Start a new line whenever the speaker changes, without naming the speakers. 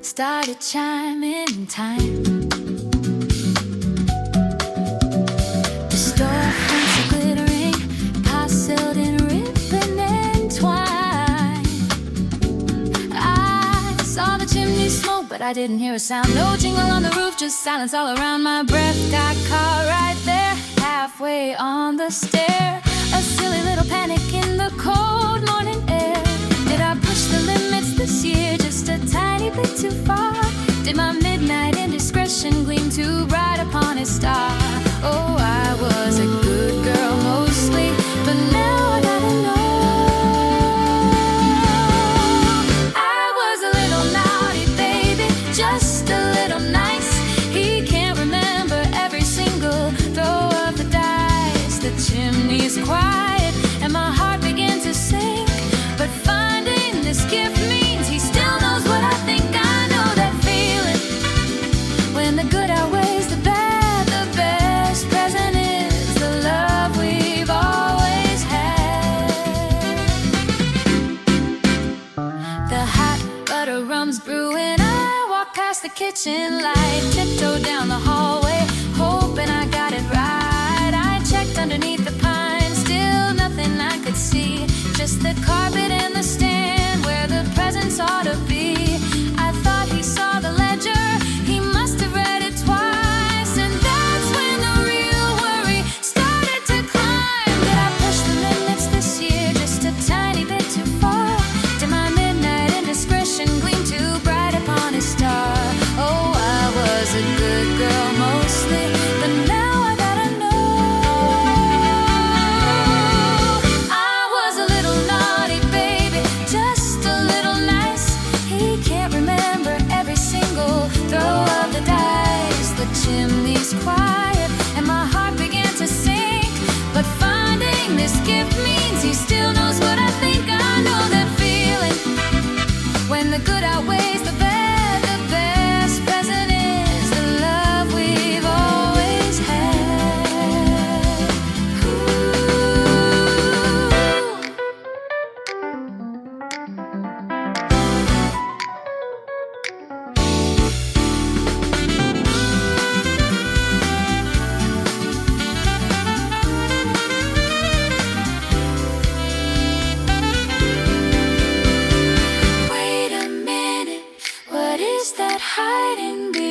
started chiming time. The storefronts are glittering, parceled in ribbon and twine. I saw the chimney smoke, but I didn't hear a sound. No jingle on the roof, just silence all around. My breath got caught right there, halfway on the stair. A silly little panic in the cold morning air. Did I push the limits this year just a tiny bit too far? Did my midnight indiscretion gleam too bright upon a star? Oh, I was a good girl mostly, but now I gotta know. I was a little naughty baby, just a little nice. He can't remember every single throw of the dice. The chimney's quiet and my heart began to sink, but finding this gift means he still knows what I think. I know that feeling when the good outweighs the bad. The best present is the love we've always had. The hot butter rum's brewing. I walk past the kitchen light, tiptoe down the hallway, hoping I got it right. I checked underneath the pine, still nothing I could see, just the carpet and the stand where the presents ought to be. I thought he saw the ledger, he must have read it twice, and that's when the real worry started to climb. Did I push the limits this year just a tiny bit too far? Did my midnight indiscretion gleam too bright upon a star? Oh, I was a good girl mostly, but now I gotta know. I was a little naughty baby, just a little nice. He can't remember every single throw of the dice. The chimney's quiet and my heart began to sink, but finding this gift means he still knows what I think. I know that feeling when the good outweighs the bad. The best present is the love we've always had. Wait a minute, what is that hiding behind